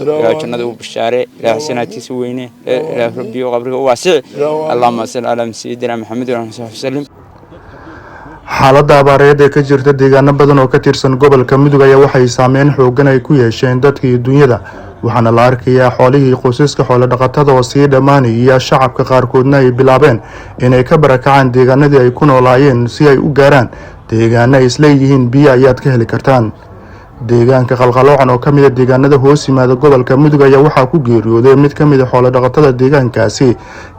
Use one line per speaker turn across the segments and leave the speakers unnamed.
إلى جنة وبشارة إلى سنة سوينة إلى ربي وقبره واسع اللهم صل على سيدنا محمد وعلى آله وسلم.
xaaladda abaareed ee ka jirta deegaano badan oo ka tirsan gobolka Mudug ayaa waxay saameyn xooggan ay ku yeesheen dadka iyo dunyada waxaana la arkayaa xoolihii qoysaska xoolo dhaqatada oo sii dhamaanaya shacabka qaarkoodna ay bilaabeen inay ka barakacaan deegaanadii ay ku noolaayeen si ay u gaaraan deegaano isleeyihiin biyo ayaad ka heli kartaan deegaanka qalqaloocan oo kamid ah deegaanada hoos yimaada gobolka Mudug ayaa waxaa ku geeriyooday mid kamid ah xoolo dhaqatada deegaankaasi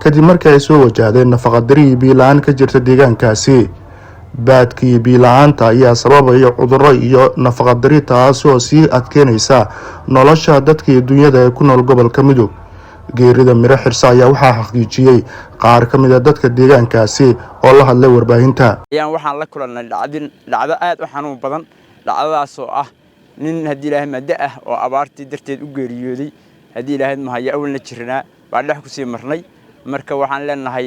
kadib markii ay soo wajahdeen nafaqo darro iyo biyo la'aan ka jirta deegaankaasi baadkii biilaanta ayaa sababaya cudurro iyo nafaqo darro taas oo sii adkeynaysa nolosha dadka iyo dunyada ee ku nool gobolka Mudug geerida Miro Xirse ayaa waxaa xaqiijiyay qaar ka mid ah dadka deegaankaasi oo la hadlay warbaahinta
waxaan la kulanay dhacdo aad u xanuun badan dhacdadaas oo ah nin hadii Ilaahay madda ah oo abaartii darteed u geeriyooday hadii Ilaahay ma haya awalna jirnaa baa dhex ku sii marnay marka waxaan leenahay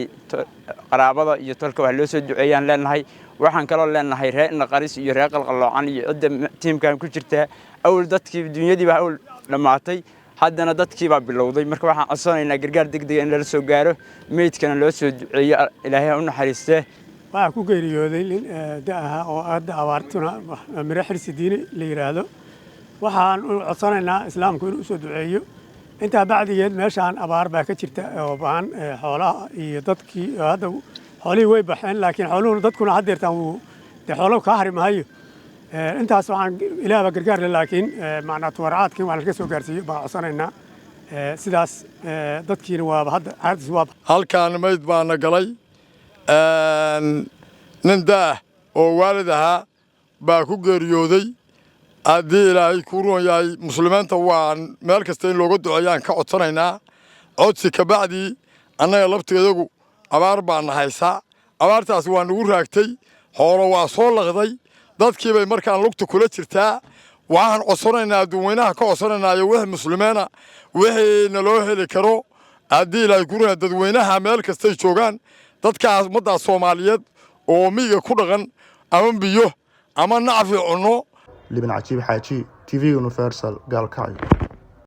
qaraabada iyo tolka wax loo soo duceeyaan leenahay waxaan kaloo leenahay reer qaris iyo reer qalqaloocan iyo cid teamkan ku jirta awal dadkii dunyadii baa awal dhamaatay haddana dadkii baa bilowday marka waxaan codsanaynaa gargaar degdeg in la soo gaaro meydkana loo soo duceeyo Ilaahay u naxariistee
waxaa ku geeriyooday nin da'aha oo aad abaartuna Miro Xirse diine la yiraahdo waxaan u codsanaynaa islaamku inuu soo duceeyo inta bacdigeed meeshaan abaar baa ka jirta oo baan xoolaha iyo dadkii hadda xoolihii way baxeen laakiin xooluhu dadkuna hadeertaan uu xoolo ka harimayo intaas waxaan Ilaahay gargaar laakiin macna tuwaraadkii waan ka soo gaarsiiyay baa codsanaynaa sidaas dadkiina waa hadda caadis waa
halkaan mayd baana galay nin daa oo waalidaha baa ku geeriyooday haddii Ilaahay ku roon yahay muslimiinta waan meel kasta in looga duceeyaan ka codsanaynaa codsi ka bacdi annaga lafteedagu abaar baan haysaa abaartaas waa nagu raagtay xoolo waa soo laqday dadkii bay markaan lugta kula jirtaa waxaan codsanaynaa dadweynaha ka codsanaynaa wixii muslimiina wixii naloo heli karo haddii Ilaahay ku roon dadweynaha meel kasta joogaan dadkaas ummadda Soomaaliyeed oo miyiga ku dhaqan ama biyo ama nacfi cunno
Libin Cajiib Xaaji TV Universal Gaalkacyo